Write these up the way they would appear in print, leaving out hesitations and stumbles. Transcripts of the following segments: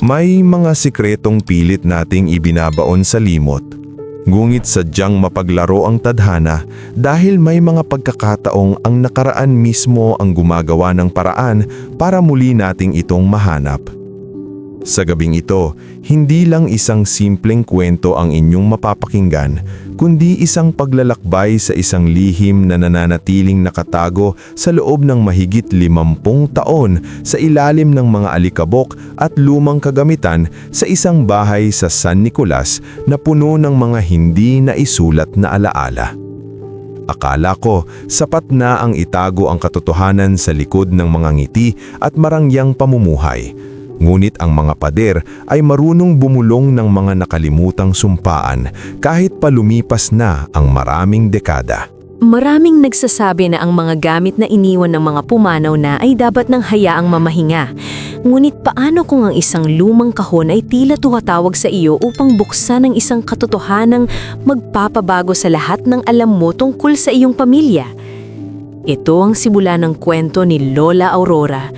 May mga sikretong pilit nating ibinabaon sa limot. Ngunit sadyang mapaglaro ang tadhana dahil may mga pagkakataong ang nakaraan mismo ang gumagawa ng paraan para muli nating itong mahanap. Sa gabing ito, hindi lang isang simpleng kwento ang inyong mapapakinggan, kundi isang paglalakbay sa isang lihim na nananatiling nakatago sa loob ng mahigit 50 taon sa ilalim ng mga alikabok at lumang kagamitan sa isang bahay sa San Nicolas na puno ng mga hindi naisulat na alaala. Akala ko, sapat na ang itago ang katotohanan sa likod ng mga ngiti at marangyang pamumuhay. Ngunit ang mga pader ay marunong bumulong ng mga nakalimutang sumpaan kahit pa lumipas na ang maraming dekada. Maraming nagsasabi na ang mga gamit na iniwan ng mga pumanaw na ay dapat nang hayaang mamahinga. Ngunit paano kung ang isang lumang kahon ay tila tumatawag sa iyo upang buksan ang isang katotohanang magpapabago sa lahat ng alam mo tungkol sa iyong pamilya? Ito ang simula ng kwento ni Lola Aurora.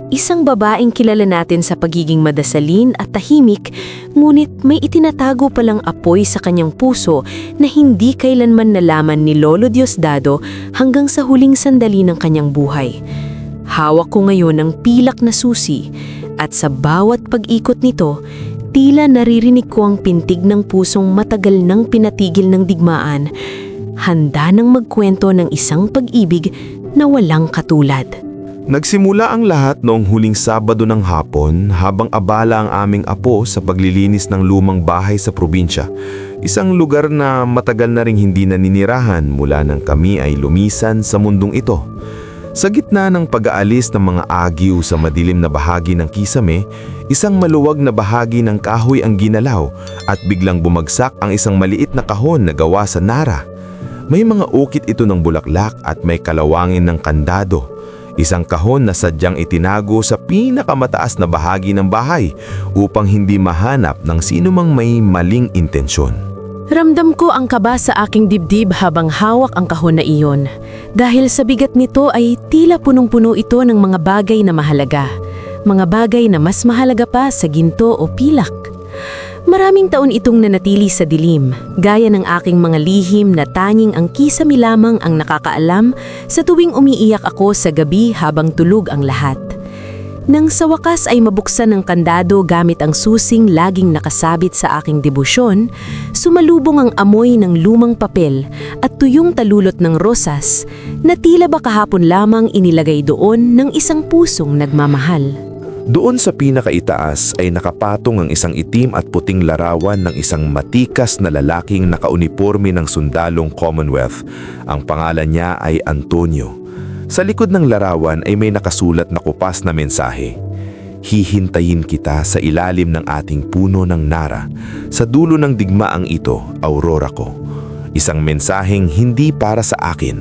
Isang babaeng kilala natin sa pagiging madasalin at tahimik, ngunit may itinatago palang apoy sa kanyang puso na hindi kailanman nalaman ni Lolo Diosdado hanggang sa huling sandali ng kanyang buhay. Hawak ko ngayon ang pilak na susi at sa bawat pag-ikot nito, tila naririnig ko ang pintig ng pusong matagal nang pinatigil ng digmaan, handa nang magkwento ng isang pag-ibig na walang katulad. Nagsimula ang lahat noong huling Sabado ng hapon habang abala ang aming apo sa paglilinis ng lumang bahay sa probinsya. Isang lugar na matagal na ring hindi naninirahan mula nang kami ay lumisan sa mundong ito. Sa gitna ng pag-aalis ng mga agiw sa madilim na bahagi ng kisame, isang maluwag na bahagi ng kahoy ang ginalaw at biglang bumagsak ang isang maliit na kahon na gawa sa nara. May mga ukit ito ng bulaklak at may kalawangin ng kandado. Isang kahon na sadyang itinago sa pinakamataas na bahagi ng bahay upang hindi mahanap ng sinumang may maling intensyon. Ramdam ko ang kaba sa aking dibdib habang hawak ang kahon na iyon. Dahil sa bigat nito ay tila punong-puno ito ng mga bagay na mahalaga. Mga bagay na mas mahalaga pa sa ginto o pilak. Maraming taon itong nanatili sa dilim, gaya ng aking mga lihim na tanging ang kisame lamang ang nakakaalam sa tuwing umiiyak ako sa gabi habang tulog ang lahat. Nang sa wakas ay mabuksan ng kandado gamit ang susing laging nakasabit sa aking debosyon, sumalubong ang amoy ng lumang papel at tuyong talulot ng rosas na tila ba kahapon lamang inilagay doon ng isang pusong nagmamahal. Doon sa pinakaitaas ay nakapatong ang isang itim at puting larawan ng isang matikas na lalaking nakauniporme ng sundalong Commonwealth. Ang pangalan niya ay Antonio. Sa likod ng larawan ay may nakasulat na kupas na mensahe. Hihintayin kita sa ilalim ng ating puno ng nara. Sa dulo ng digmaang ito, Aurora ko. Isang mensaheng hindi para sa akin.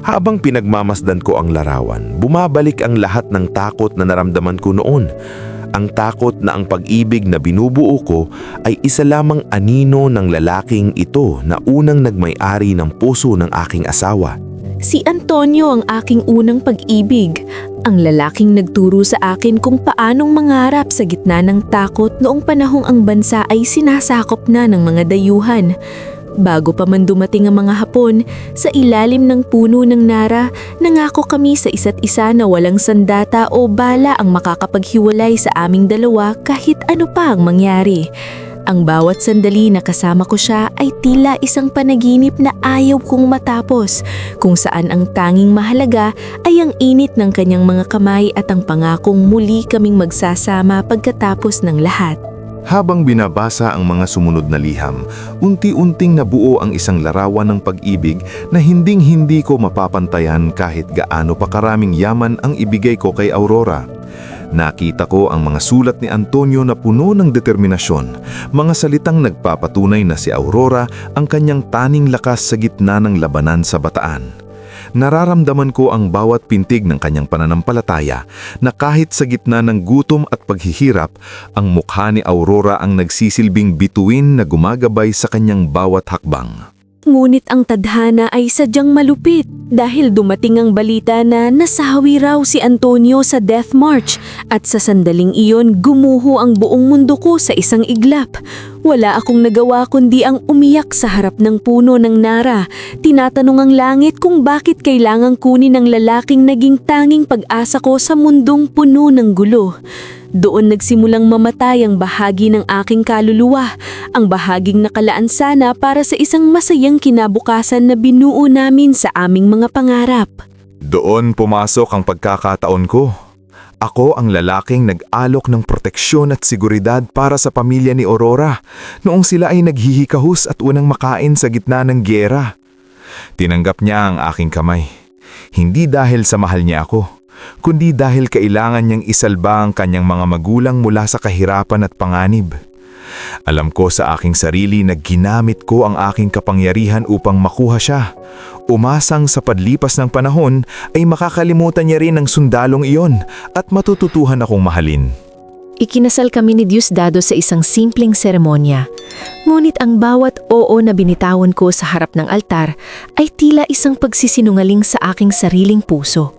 Habang pinagmamasdan ko ang larawan, bumabalik ang lahat ng takot na naramdaman ko noon. Ang takot na ang pag-ibig na binubuo ko ay isa lamang anino ng lalaking ito na unang nagmay-ari ng puso ng aking asawa. Si Antonio ang aking unang pag-ibig, ang lalaking nagturo sa akin kung paanong mangarap sa gitna ng takot noong panahong ang bansa ay sinasakop na ng mga dayuhan. Bago pa man dumating ang mga Hapon, sa ilalim ng puno ng nara, nangako kami sa isa't isa na walang sandata o bala ang makakapaghiwalay sa aming dalawa kahit ano pa ang mangyari. Ang bawat sandali na kasama ko siya ay tila isang panaginip na ayaw kong matapos, kung saan ang tanging mahalaga ay ang init ng kanyang mga kamay at ang pangakong muli kaming magsasama pagkatapos ng lahat. Habang binabasa ang mga sumunod na liham, unti-unting nabuo ang isang larawan ng pag-ibig na hinding-hindi ko mapapantayan kahit gaano pa karaming yaman ang ibigay ko kay Aurora. Nakita ko ang mga sulat ni Antonio na puno ng determinasyon, mga salitang nagpapatunay na si Aurora ang kanyang taning lakas sa gitna ng labanan sa Bataan. Nararamdaman ko ang bawat pintig ng kanyang pananampalataya na kahit sa gitna ng gutom at paghihirap, ang mukha ni Aurora ang nagsisilbing bituin na gumagabay sa kanyang bawat hakbang. Ngunit ang tadhana ay sadyang malupit dahil dumating ang balita na nasawi raw si Antonio sa death march at sa sandaling iyon gumuho ang buong mundo ko sa isang iglap. Wala akong nagawa kundi ang umiyak sa harap ng puno ng Nara. Tinatanong ang langit kung bakit kailangang kunin ng lalaking naging tanging pag-asa ko sa mundong puno ng gulo. Doon nagsimulang mamatay ang bahagi ng aking kaluluwa, ang bahaging nakalaan sana para sa isang masayang kinabukasan na binuo namin sa aming mga pangarap. Doon pumasok ang pagkakataon ko. Ako ang lalaking nag-alok ng proteksyon at seguridad para sa pamilya ni Aurora noong sila ay naghihikahus at unang makain sa gitna ng gyera. Tinanggap niya ang aking kamay. Hindi dahil sa mahal niya ako, kundi dahil kailangan niyang isalba ang kanyang mga magulang mula sa kahirapan at panganib. Alam ko sa aking sarili na ginamit ko ang aking kapangyarihan upang makuha siya. Umasang sa padlipas ng panahon ay makakalimutan niya rin ang sundalong iyon at matututuhan akong mahalin. Ikinasal kami ni Diosdado sa isang simpleng seremonya. Ngunit ang bawat oo na binitawan ko sa harap ng altar ay tila isang pagsisinungaling sa aking sariling puso.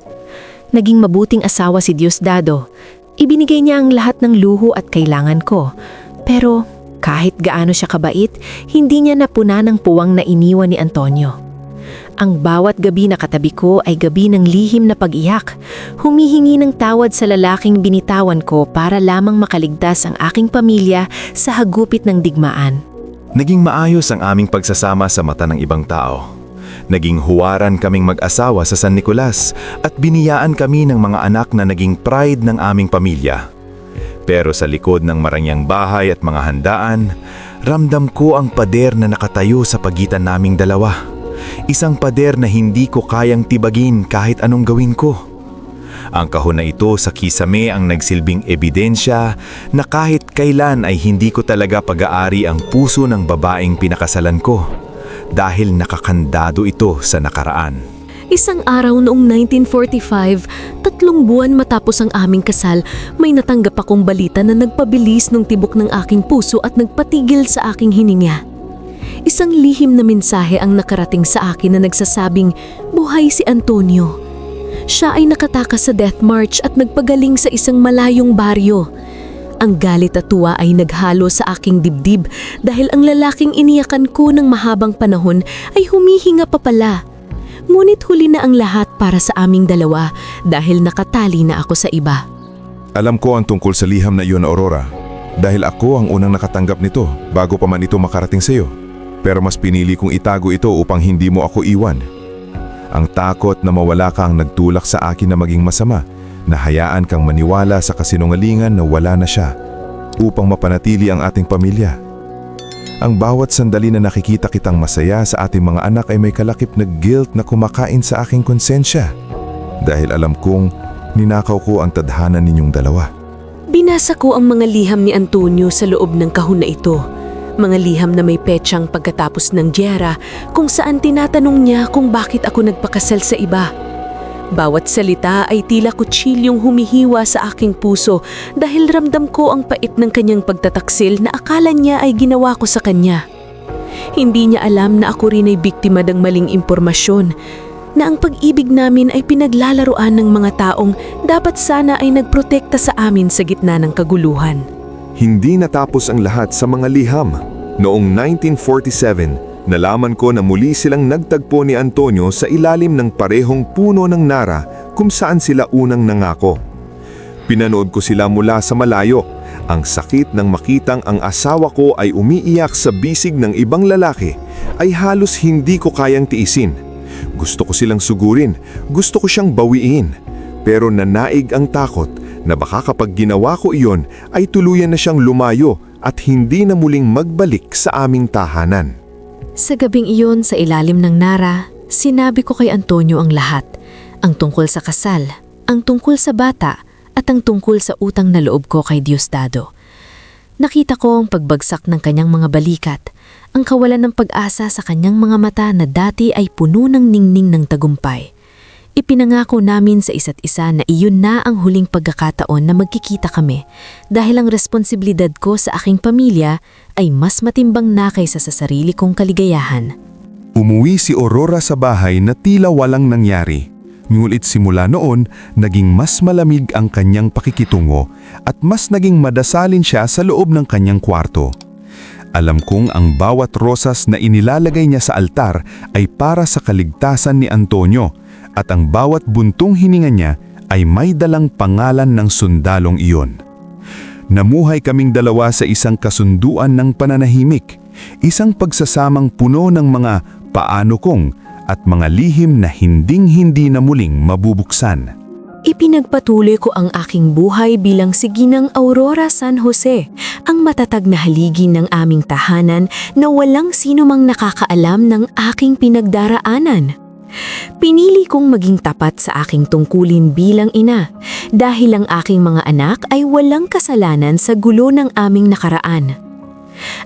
Naging mabuting asawa si Diosdado. Ibinigay niya ang lahat ng luho at kailangan ko. Pero kahit gaano siya kabait, hindi niya napunan ang puwang na iniwan ni Antonio. Ang bawat gabi na katabi ko ay gabi ng lihim na pag-iyak. Humihingi ng tawad sa lalaking binitawan ko para lamang makaligtas ang aking pamilya sa hagupit ng digmaan. Naging maayos ang aming pagsasama sa mata ng ibang tao. Naging huwaran kaming mag-asawa sa San Nicolas at biniyaan kami ng mga anak na naging pride ng aming pamilya. Pero sa likod ng marangyang bahay at mga handaan, ramdam ko ang pader na nakatayo sa pagitan naming dalawa. Isang pader na hindi ko kayang tibagin kahit anong gawin ko. Ang kahon na ito sa kisame ang nagsilbing ebidensya na kahit kailan ay hindi ko talaga pag-aari ang puso ng babaeng pinakasalan ko. Dahil nakakandado ito sa nakaraan. Isang araw noong 1945, 3 buwan matapos ang aming kasal, may natanggap akong balita na nagpabilis ng tibok ng aking puso at nagpatigil sa aking hininga. Isang lihim na mensahe ang nakarating sa akin na nagsasabing, buhay si Antonio. Siya ay nakatakas sa death march at nagpagaling sa isang malayong baryo. Ang galit at tuwa ay naghalo sa aking dibdib dahil ang lalaking iniyakan ko ng mahabang panahon ay humihinga pa pala. Ngunit huli na ang lahat para sa aming dalawa dahil nakatali na ako sa iba. Alam ko ang tungkol sa liham na iyon, Aurora, dahil ako ang unang nakatanggap nito bago pa man ito makarating sa iyo. Pero mas pinili kong itago ito upang hindi mo ako iwan. Ang takot na mawala ka ang nagtulak sa akin na maging masama, na hayaan kang maniwala sa kasinungalingan na wala na siya upang mapanatili ang ating pamilya. Ang bawat sandali na nakikita kitang masaya sa ating mga anak ay may kalakip na guilt na kumakain sa aking konsensya dahil alam kong ninakaw ko ang tadhana ninyong dalawa. Binasa ko ang mga liham ni Antonio sa loob ng kahon na ito. Mga liham na may petsang pagkatapos ng gyera kung saan tinatanong niya kung bakit ako nagpakasal sa iba. Bawat salita ay tila kutsilyong humihiwa sa aking puso dahil ramdam ko ang pait ng kanyang pagtataksil na akala niya ay ginawa ko sa kanya. Hindi niya alam na ako rin ay biktima ng maling impormasyon, na ang pag-ibig namin ay pinaglalaruan ng mga taong dapat sana ay nagprotekta sa amin sa gitna ng kaguluhan. Hindi natapos ang lahat sa mga liham. Noong 1947, nalaman ko na muli silang nagtagpo ni Antonio sa ilalim ng parehong puno ng Nara kung saan sila unang nangako. Pinanood ko sila mula sa malayo. Ang sakit ng makitang ang asawa ko ay umiiyak sa bisig ng ibang lalaki ay halos hindi ko kayang tiisin. Gusto ko silang sugurin, gusto ko siyang bawiin. Pero nanaig ang takot na baka kapag ginawa ko iyon ay tuluyan na siyang lumayo at hindi na muling magbalik sa aming tahanan. Sa gabing iyon sa ilalim ng Nara, sinabi ko kay Antonio ang lahat. Ang tungkol sa kasal, ang tungkol sa bata, at ang tungkol sa utang na loob ko kay Diosdado. Nakita ko ang pagbagsak ng kanyang mga balikat, ang kawalan ng pag-asa sa kanyang mga mata na dati ay puno ng ningning ng tagumpay. Ipinangako namin sa isa't isa na iyon na ang huling pagkakataon na magkikita kami dahil ang responsibilidad ko sa aking pamilya ay mas matimbang na kaysa sa sarili kong kaligayahan. Umuwi si Aurora sa bahay na tila walang nangyari. Ngunit simula noon, naging mas malamig ang kanyang pakikitungo at mas naging madasalin siya sa loob ng kanyang kwarto. Alam kong ang bawat rosas na inilalagay niya sa altar ay para sa kaligtasan ni Antonio at ang bawat buntong hininga niya ay may dalang pangalan ng sundalong iyon. Namuhay kaming dalawa sa isang kasunduan ng pananahimik, isang pagsasamang puno ng mga paano kong at mga lihim na hinding-hindi na muling mabubuksan. Ipinagpatuloy ko ang aking buhay bilang Siginang Aurora San Jose, ang matatag na haligi ng aming tahanan na walang sino mang nakakaalam ng aking pinagdaraanan. Pinili kong maging tapat sa aking tungkulin bilang ina dahil ang aking mga anak ay walang kasalanan sa gulo ng aming nakaraan.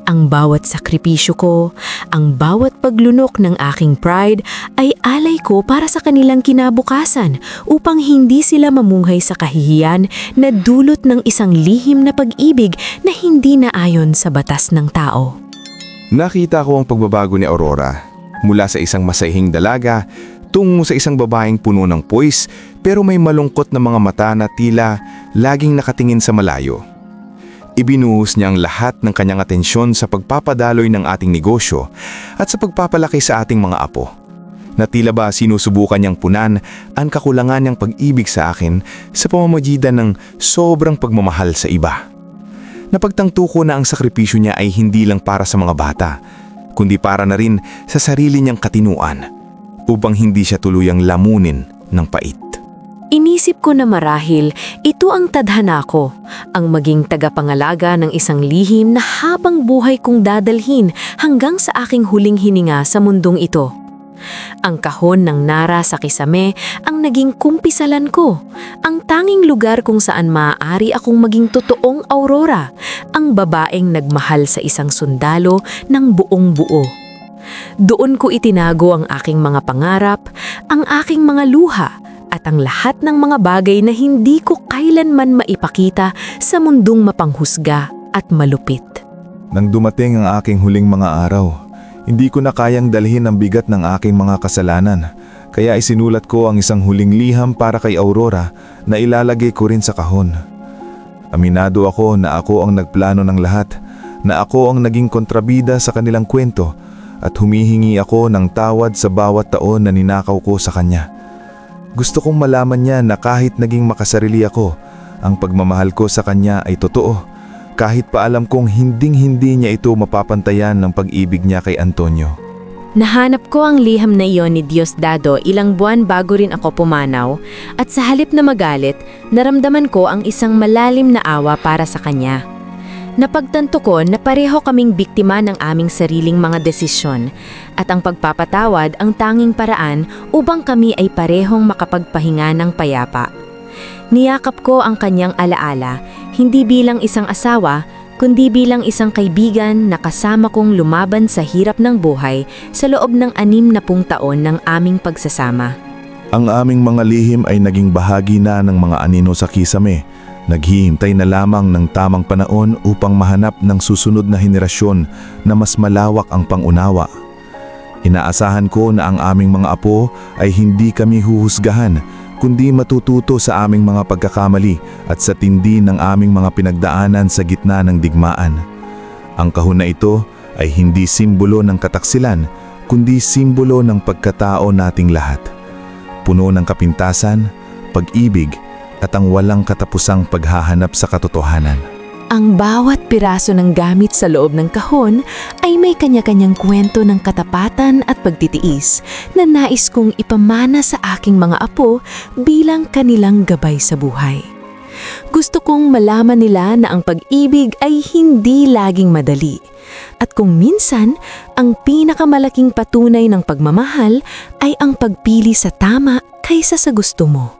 Ang bawat sakripisyo ko, ang bawat paglunok ng aking pride ay alay ko para sa kanilang kinabukasan upang hindi sila mamuhay sa kahihiyan na dulot ng isang lihim na pag-ibig na hindi naayon sa batas ng tao. Nakita ko ang pagbabago ni Aurora. Mula sa isang masayahing dalaga, tungo sa isang babaeng puno ng puwis pero may malungkot na mga mata na tila laging nakatingin sa malayo. Ibinuhos niya ang lahat ng kanyang atensyon sa pagpapadaloy ng ating negosyo at sa pagpapalaki sa ating mga apo. Na tila ba sinusubukan niyang punan ang kakulangan niyang pag-ibig sa akin sa pamamagitan ng sobrang pagmamahal sa iba. Napagtanto ko na ang sakripisyo niya ay hindi lang para sa mga bata, kundi para na rin sa sarili niyang katinuan upang hindi siya tuluyang lamunin ng pait. Inisip ko na marahil ito ang tadhana ko, ang maging tagapangalaga ng isang lihim na habang buhay kong dadalhin hanggang sa aking huling hininga sa mundong ito. Ang kahon ng Nara sa Kisame ang naging kumpisalan ko, ang tanging lugar kung saan maaari akong maging totoong Aurora, ang babaeng nagmahal sa isang sundalo ng buong buo. Doon ko itinago ang aking mga pangarap, ang aking mga luha, at ang lahat ng mga bagay na hindi ko kailanman maipakita sa mundong mapanghusga at malupit. Nang dumating ang aking huling mga araw, hindi ko na kayang dalhin ang bigat ng aking mga kasalanan, kaya isinulat ko ang isang huling liham para kay Aurora na ilalagay ko rin sa kahon. Aminado ako na ako ang nagplano ng lahat, na ako ang naging kontrabida sa kanilang kwento at humihingi ako ng tawad sa bawat taon na ninakaw ko sa kanya. Gusto kong malaman niya na kahit naging makasarili ako, ang pagmamahal ko sa kanya ay totoo, kahit pa alam kong hinding-hindi niya ito mapapantayan ng pag-ibig niya kay Antonio. Nahanap ko ang liham na iyon ni Diosdado ilang buwan bago rin ako pumanaw, at sa halip na magalit, naramdaman ko ang isang malalim na awa para sa kanya. Napagtanto ko na pareho kaming biktima ng aming sariling mga desisyon at ang pagpapatawad ang tanging paraan upang kami ay parehong makapagpahinga ng payapa. Niyakap ko ang kanyang alaala, hindi bilang isang asawa, kundi bilang isang kaibigan na kasama kong lumaban sa hirap ng buhay sa loob ng 60 taon ng aming pagsasama. Ang aming mga lihim ay naging bahagi na ng mga anino sa Kisame. Naghihintay na lamang ng tamang panahon upang mahanap ng susunod na henerasyon na mas malawak ang pangunawa. Inaasahan ko na ang aming mga apo ay hindi kami huhusgahan, kundi matututo sa aming mga pagkakamali at sa tindi ng aming mga pinagdaanan sa gitna ng digmaan. Ang kahon na ito ay hindi simbolo ng kataksilan, kundi simbolo ng pagkatao nating lahat. Puno ng kapintasan, pag-ibig, at ang walang katapusang paghahanap sa katotohanan. Ang bawat piraso ng gamit sa loob ng kahon ay may kanya-kanyang kwento ng katapatan at pagtitiis na nais kong ipamana sa aking mga apo bilang kanilang gabay sa buhay. Gusto kong malaman nila na ang pag-ibig ay hindi laging madali. At kung minsan, ang pinakamalaking patunay ng pagmamahal ay ang pagpili sa tama kaysa sa gusto mo.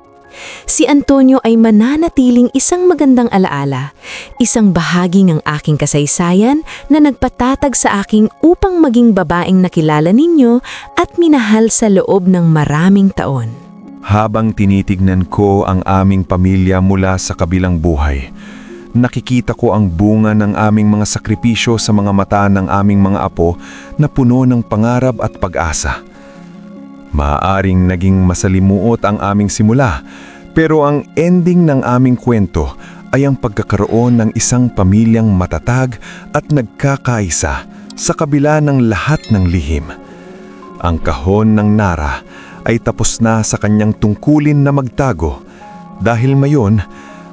Si Antonio ay mananatiling isang magandang alaala, isang bahagi ng aking kasaysayan na nagpatatag sa akin upang maging babaeng nakilala ninyo at minahal sa loob ng maraming taon. Habang tinitignan ko ang aming pamilya mula sa kabilang buhay, nakikita ko ang bunga ng aming mga sakripisyo sa mga mata ng aming mga apo na puno ng pangarap at pag-asa. Maaaring naging masalimuot ang aming simula, pero ang ending ng aming kwento ay ang pagkakaroon ng isang pamilyang matatag at nagkakaisa sa kabila ng lahat ng lihim. Ang kahon ng Nara ay tapos na sa kanyang tungkulin na magtago dahil mayon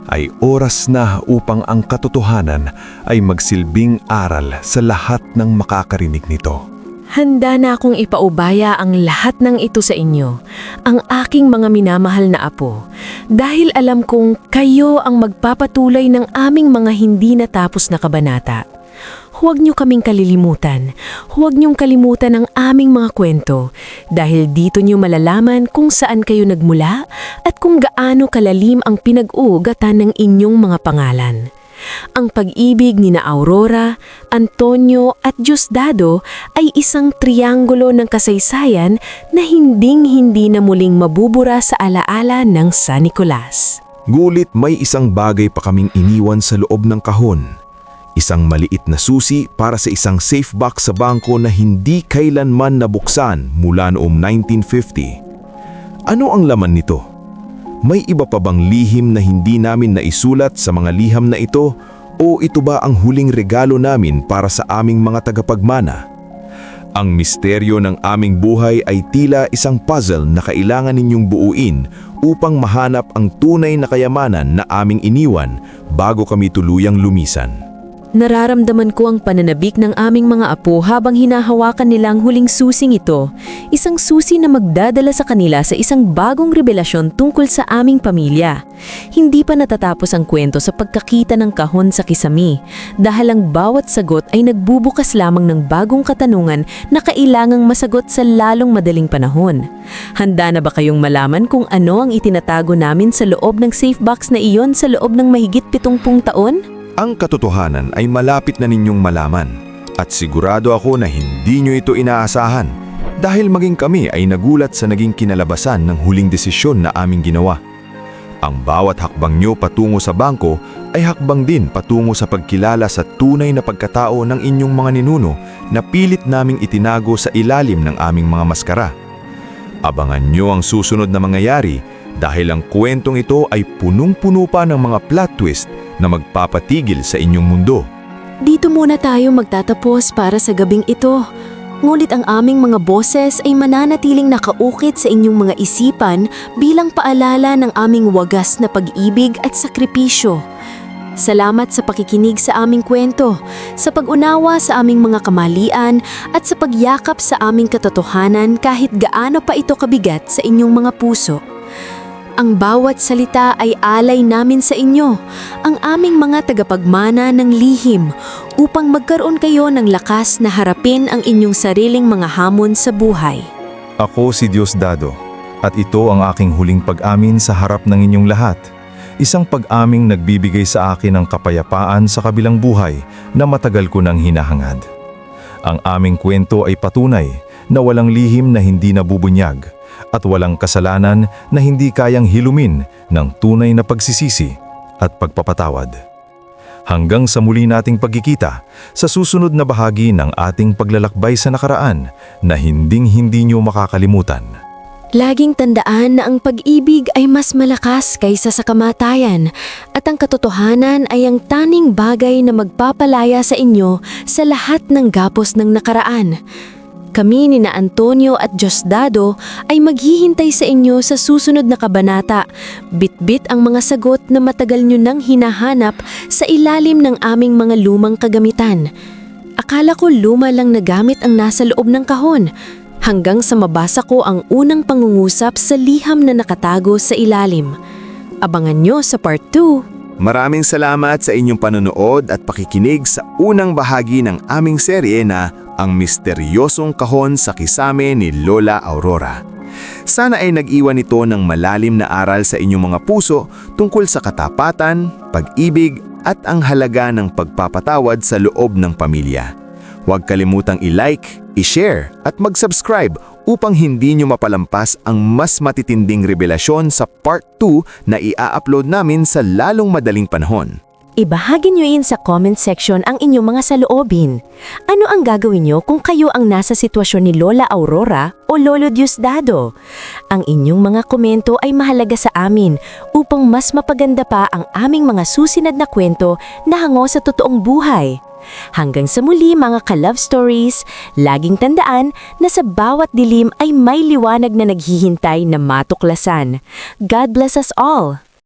ay oras na upang ang katotohanan ay magsilbing aral sa lahat ng makakarinig nito. Handa na akong ipaubaya ang lahat ng ito sa inyo, ang aking mga minamahal na apo, dahil alam kong kayo ang magpapatuloy ng aming mga hindi natapos na kabanata. Huwag niyo kaming kalilimutan. Huwag niyong kalimutan ang aming mga kwento dahil dito niyo malalaman kung saan kayo nagmula at kung gaano kalalim ang pinag-uugatan ng inyong mga pangalan. Ang pag-ibig ni na Aurora, Antonio at Diosdado ay isang trianggulo ng kasaysayan na hinding-hindi na muling mabubura sa alaala ng San Nicolas. Ngulit may isang bagay pa kaming iniwan sa loob ng kahon. Isang maliit na susi para sa isang safe box sa bangko na hindi kailanman nabuksan mula noong 1950. Ano ang laman nito? May iba pa bang lihim na hindi namin naisulat sa mga liham na ito o ito ba ang huling regalo namin para sa aming mga tagapagmana? Ang misteryo ng aming buhay ay tila isang puzzle na kailangan ninyong buuin upang mahanap ang tunay na kayamanan na aming iniwan bago kami tuluyang lumisan. Nararamdaman ko ang pananabik ng aming mga apo habang hinahawakan nila ang huling susing ito. Isang susi na magdadala sa kanila sa isang bagong revelasyon tungkol sa aming pamilya. Hindi pa natatapos ang kwento sa pagkakita ng kahon sa kisami dahil ang bawat sagot ay nagbubukas lamang ng bagong katanungan na kailangang masagot sa lalong madaling panahon. Handa na ba kayong malaman kung ano ang itinatago namin sa loob ng safe box na iyon sa loob ng mahigit 70 taon? Ang katotohanan ay malapit na ninyong malaman at sigurado ako na hindi nyo ito inaasahan dahil maging kami ay nagulat sa naging kinalabasan ng huling desisyon na aming ginawa. Ang bawat hakbang nyo patungo sa bangko ay hakbang din patungo sa pagkilala sa tunay na pagkatao ng inyong mga ninuno na pilit naming itinago sa ilalim ng aming mga maskara. Abangan nyo ang susunod na mangyayari dahil ang kwentong ito ay punong-puno pa ng mga plot twist na magpapatigil sa inyong mundo. Dito muna tayo magtatapos para sa gabing ito. Ngunit ang aming mga boses ay mananatiling nakaukit sa inyong mga isipan bilang paalala ng aming wagas na pag-ibig at sakripisyo. Salamat sa pakikinig sa aming kwento, sa pag-unawa sa aming mga kamalian at sa pagyakap sa aming katotohanan kahit gaano pa ito kabigat sa inyong mga puso. Ang bawat salita ay alay namin sa inyo, ang aming mga tagapagmana ng lihim, upang magkaroon kayo ng lakas na harapin ang inyong sariling mga hamon sa buhay. Ako si Diosdado, at ito ang aking huling pag-amin sa harap ng inyong lahat. Isang pag-aming nagbibigay sa akin ng kapayapaan sa kabilang buhay na matagal ko nang hinahangad. Ang aming kwento ay patunay na walang lihim na hindi nabubunyag at walang kasalanan na hindi kayang hilumin ng tunay na pagsisisi at pagpapatawad. Hanggang sa muli nating pagkikita sa susunod na bahagi ng ating paglalakbay sa nakaraan na hinding-hindi nyo makakalimutan. Laging tandaan na ang pag-ibig ay mas malakas kaysa sa kamatayan at ang katotohanan ay ang taning bagay na magpapalaya sa inyo sa lahat ng gapos ng nakaraan. Kami ni na Antonio at Diosdado ay maghihintay sa inyo sa susunod na kabanata. Bit-bit ang mga sagot na matagal nyo nang hinahanap sa ilalim ng aming mga lumang kagamitan. Akala ko luma lang na gamit ang nasa loob ng kahon, hanggang sa mabasa ko ang unang pangungusap sa liham na nakatago sa ilalim. Abangan nyo sa part 2. Maraming salamat sa inyong panonood at pakikinig sa unang bahagi ng aming serye na Ang Misteryosong Kahon sa Kisame ni Lola Aurora. Sana ay nag-iwan ito ng malalim na aral sa inyong mga puso tungkol sa katapatan, pag-ibig at ang halaga ng pagpapatawad sa loob ng pamilya. Huwag kalimutang i-like, i-share at mag-subscribe upang hindi nyo mapalampas ang mas matitinding revelasyon sa part 2 na ia-upload namin sa lalong madaling panahon. Ibahagi nyo in sa comment section ang inyong mga saloobin. Ano ang gagawin nyo kung kayo ang nasa sitwasyon ni Lola Aurora o Lolo Diosdado? Ang inyong mga komento ay mahalaga sa amin upang mas mapaganda pa ang aming mga susunod na kwento na hango sa totoong buhay. Hanggang sa muli mga ka-love stories, laging tandaan na sa bawat dilim ay may liwanag na naghihintay na matuklasan. God bless us all!